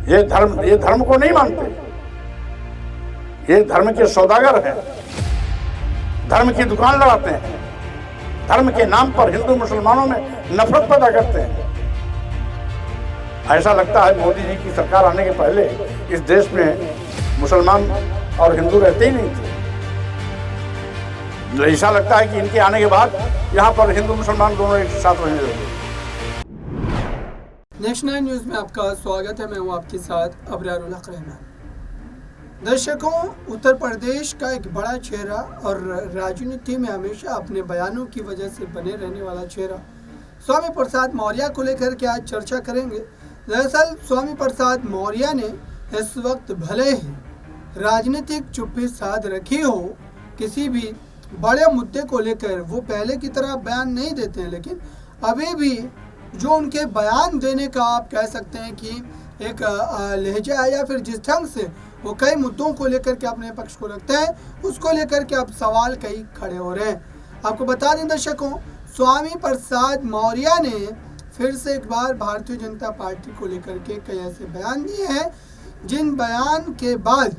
ये धर्म को नहीं मानते, ये धर्म के सौदागर हैं, धर्म की दुकान लगाते हैं, धर्म के नाम पर हिंदू मुसलमानों में नफरत पैदा करते हैं। ऐसा लगता है मोदी जी की सरकार आने के पहले इस देश में मुसलमान और हिंदू रहते ही नहीं थे। ऐसा लगता है कि इनके आने के बाद यहाँ पर हिंदू मुसलमान दोनों एक साथ रहने लगे। नेशनल न्यूज़ में आपका स्वागत है। मैं हूँ आपके साथ अबरारुल हक रहमान। दर्शकों, उत्तर प्रदेश का एक बड़ा चेहरा और राजनीति में हमेशा अपने बयानों की वजह से बने रहने वाला चेहरा स्वामी प्रसाद मौर्य को लेकर के आज चर्चा करेंगे। दरअसल स्वामी प्रसाद मौर्य ने इस वक्त भले ही राजनीतिक चुप्पी साध रखी हो, किसी भी बड़े मुद्दे को लेकर वो पहले की तरह बयान नहीं देते हैं, लेकिन अभी भी जो उनके बयान देने का आप कह सकते हैं कि एक लहजा है, या फिर जिस ढंग से वो कई मुद्दों को लेकर के अपने पक्ष को रखते हैं, उसको लेकर के अब सवाल कई खड़े हो रहे हैं। आपको बता दें दर्शकों, स्वामी प्रसाद मौर्य ने फिर से एक बार भारतीय जनता पार्टी को लेकर के कई ऐसे बयान दिए हैं, जिन बयान के बाद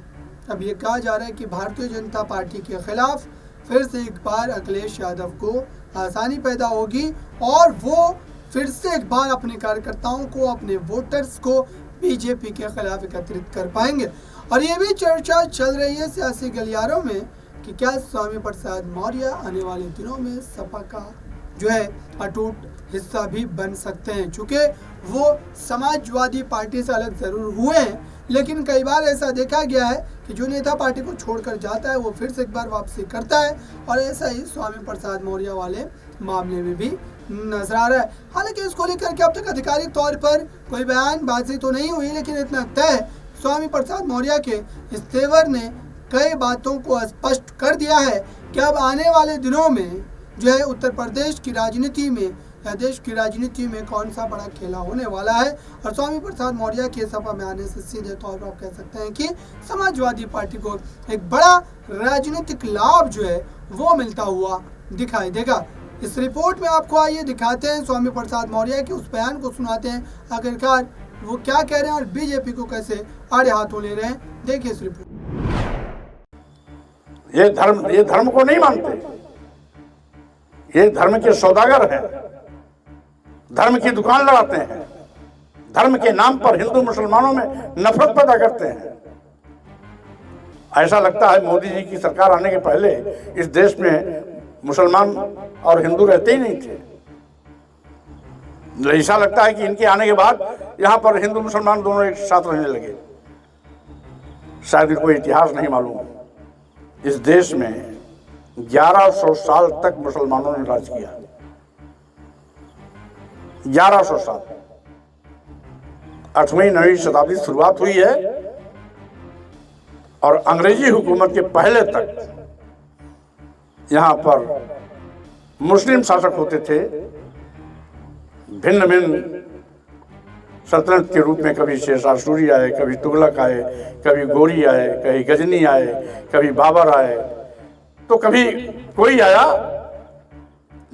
अब ये कहा जा रहा है कि भारतीय जनता पार्टी के खिलाफ फिर से एक बार अखिलेश यादव को आसानी पैदा होगी और वो फिर से एक बार अपने कार्यकर्ताओं को, अपने वोटर्स को बीजेपी के खिलाफ एकत्रित कर पाएंगे। और ये भी चर्चा चल रही है सियासी गलियारों में कि क्या स्वामी प्रसाद मौर्य आने वाले दिनों में सपा का जो है अटूट हिस्सा भी बन सकते हैं। चूँकि वो समाजवादी पार्टी से अलग ज़रूर हुए हैं, लेकिन कई बार ऐसा देखा गया है कि जो नेता पार्टी को छोड़कर जाता है वो फिर से एक बार वापसी करता है, और ऐसा ही स्वामी प्रसाद मौर्य वाले मामले में भी नजर आ रहा है। हालांकि इसको लेकर के अब तक आधिकारिक तौर पर कोई बयानबाजी तो नहीं हुई, लेकिन इतना तय स्वामी प्रसाद मौर्य के इस तेवर ने कई बातों को स्पष्ट कर दिया है कि अब आने वाले दिनों में जो है उत्तर प्रदेश की राजनीति में या देश की राजनीति में कौन सा बड़ा खेला होने वाला है। और स्वामी प्रसाद मौर्य के सपा में आने से सीधे तौर पर आप कह सकते हैं कि समाजवादी पार्टी को एक बड़ा राजनीतिक लाभ जो है वो मिलता हुआ दिखाई देगा। इस रिपोर्ट में आपको आइए दिखाते हैं स्वामी प्रसाद मौर्य के उस बयान को, सुनाते हैं आखिरकार वो क्या कह रहे हैं और बीजेपी को कैसे आड़े हाथों ले रहे हैं। देखिए इस रिपोर्ट। ये धर्म को नहीं मानते, ये धर्म के सौदागर हैं, धर्म की दुकान लगाते हैं, धर्म के नाम पर हिंदू मुसलमानों में नफरत पैदा करते हैं। ऐसा लगता है मोदी जी की सरकार आने के पहले इस देश में मुसलमान और हिंदू रहते ही नहीं थे। ऐसा लगता है कि इनके आने के बाद यहाँ पर हिंदू मुसलमान दोनों एक साथ रहने लगे। शायद कोई इतिहास नहीं मालूम। इस देश में 1100 साल तक मुसलमानों ने राज किया। 1100 साल। 8वीं 9वीं शताब्दी शुरुआत हुई है और अंग्रेजी हुकूमत के पहले तक यहाँ पर मुस्लिम शासक होते थे। भिन्न भिन्न सल्तनत के रूप में कभी शेरशाह सूरी आए, कभी तुगलक आए, कभी गोरी आए, कभी गजनी आए, कभी बाबर आए, तो कभी कोई आया,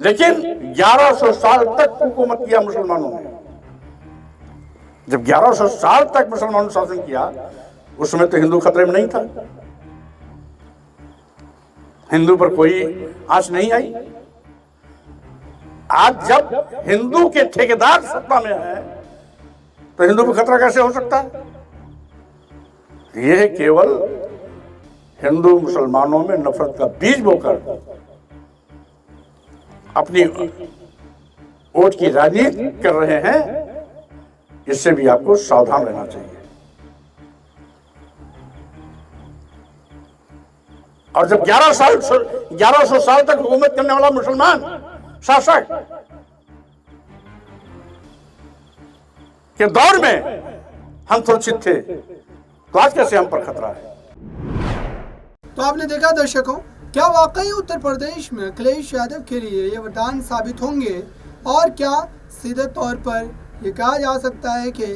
लेकिन 1100 साल तक हुकूमत किया मुसलमानों ने। जब 1100 साल तक मुसलमानों ने शासन किया, उस समय तो हिंदू खतरे में नहीं था, हिंदू पर कोई आंच नहीं आई। आज जब हिंदू के ठेकेदार सत्ता में है तो हिंदू पर खतरा कैसे हो सकता है? यह केवल हिंदू मुसलमानों में नफरत का बीज बोकर अपनी वोट की राजनीति कर रहे हैं। इससे भी आपको सावधान रहना चाहिए। और जब 1100 साल तक हुकूमत करने वाला मुसलमान शासक के दौर में हम सुरक्षित थे, तो आज कैसे हम पर खतरा है? तो आपने देखा दर्शकों, क्या वाकई उत्तर प्रदेश में अखिलेश यादव के लिए ये वरदान साबित होंगे, और क्या सीधे तौर पर ये कहा जा सकता है कि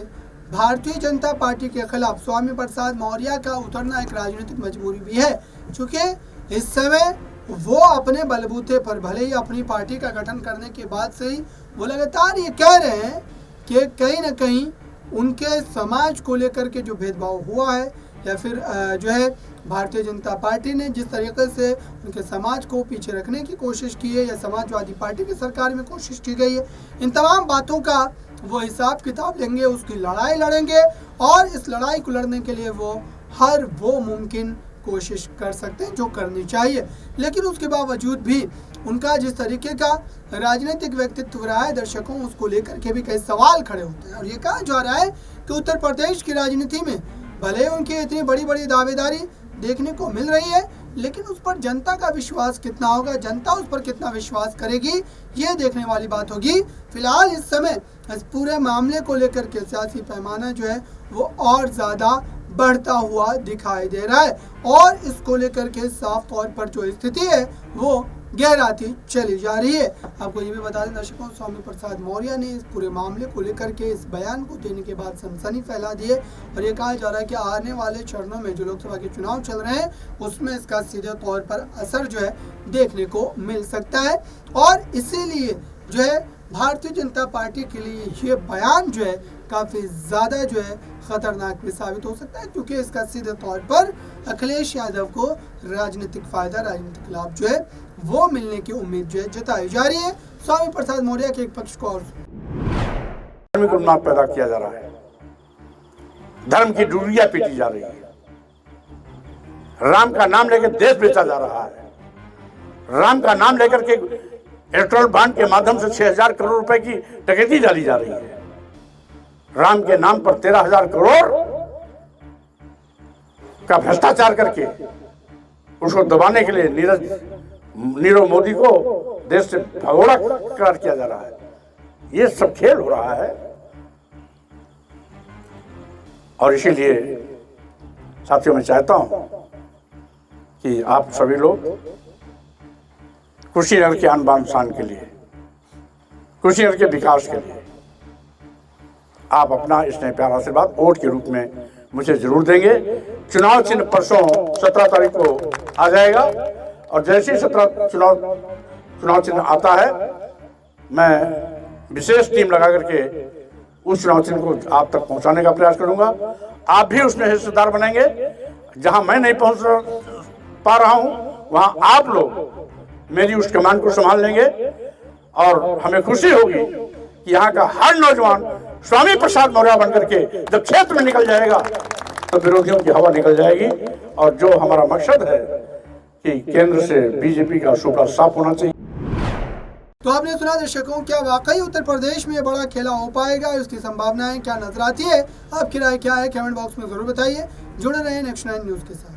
भारतीय जनता पार्टी के खिलाफ स्वामी प्रसाद मौर्य का उतरना एक राजनीतिक मजबूरी भी है, क्योंकि इस समय वो अपने बलबूते पर, भले ही अपनी पार्टी का गठन करने के बाद से ही वो लगातार ये कह रहे हैं कि कहीं ना कहीं उनके समाज को लेकर के जो भेदभाव हुआ है, या फिर जो है भारतीय जनता पार्टी ने जिस तरीके से उनके समाज को पीछे रखने की कोशिश की है, या समाजवादी पार्टी की सरकार में कोशिश की गई है, इन तमाम बातों का वो हिसाब किताब लेंगे, उसकी लड़ाई लड़ेंगे और इस लड़ाई को लड़ने के लिए वो मुमकिन कोशिश कर सकते हैं जो करनी चाहिए। लेकिन उसके बावजूद भी उनका जिस तरीके का राजनीतिक व्यक्तित्व रहा है, दर्शकों उसको लेकर के भी कई सवाल खड़े होते हैं। और ये कहा जा रहा है कि उत्तर प्रदेश की राजनीति में भले उनकी इतनी बड़ी बड़ी दावेदारी देखने को मिल रही है, लेकिन उस पर जनता का विश्वास कितना होगा, जनता उस पर कितना विश्वास करेगी, ये देखने वाली बात होगी। फिलहाल इस समय इस पूरे मामले को लेकर के सियासी पैमाना जो है वो और ज़्यादा बढ़ता हुआ दिखाई दे रहा है, और इसको लेकर के साफ तौर पर जो स्थिति है वो गहराती चली जा रही है। आपको ये भी बता दें दर्शकों, स्वामी प्रसाद मौर्य ने इस पूरे मामले को लेकर के इस बयान को देने के बाद सनसनी फैला दी है, और ये कहा जा रहा है कि आने वाले चरणों में जो लोकसभा के चुनाव चल रहे हैं उसमें इसका सीधे तौर पर असर जो है देखने को मिल सकता है। और इसीलिए जो है भारतीय जनता पार्टी के लिए ये बयान जो है काफ़ी ज़्यादा जो है ख़तरनाक भी साबित हो सकता है, क्योंकि इसका सीधे तौर पर अखिलेश यादव को राजनीतिक फ़ायदा, राजनीतिक लाभ जो है वो मिलने की उम्मीद जो है जताई जा रही है। स्वामी प्रसाद मौर्य के एक पक्ष को और धर्म को नाम पैदा किया जा रहा है, धर्म की डुरिया पीटी जा रही है, राम का नाम लेकर देश बेचा जा रहा है, राम का नाम लेकर के इलेक्ट्रॉल बॉन्ड के माध्यम से 6,000 करोड़ रुपए की डकैती डाली जा रही है, राम के नाम पर 13,000 करोड़ का भ्रष्टाचार करके उसको दबाने के लिए नीरव मोदी को देश से भगोड़ा करार किया जा रहा है। ये सब खेल हो रहा है, और इसीलिए साथियों मैं चाहता हूं कि आप सभी लोग कुशीनगर के आन बान शान के लिए, कुशीनगर के विकास के लिए आप अपना स्नेह प्यार आशीर्वाद वोट के रूप में मुझे जरूर देंगे। चुनाव चिन्ह परसों 17 तारीख को आ जाएगा, और जैसे ही 17 चुनाव चिन्ह आता है मैं विशेष टीम लगा करके उस चुनाव चिन्ह को आप तक पहुंचाने का प्रयास करूंगा। आप भी उसमें हिस्सेदार बनेंगे। जहां मैं नहीं पहुंच पा रहा हूं वहां आप लोग मेरी उस कमान को संभाल लेंगे, और हमें खुशी होगी कि यहाँ का हर नौजवान स्वामी प्रसाद मौर्य बनकर के जब क्षेत्र में निकल जाएगा तो विरोधियों की हवा निकल जाएगी, और जो हमारा मकसद है कि केंद्र से बीजेपी का सूपड़ा साफ होना चाहिए। तो आपने सुना दर्शकों, क्या वाकई उत्तर प्रदेश में बड़ा खेला हो पाएगा, उसकी संभावनाएं क्या नजर आती है, आपकी राय क्या है, कमेंट बॉक्स में जरूर बताइए। जुड़े रहें नेक्स्ट 9 न्यूज़ के साथ।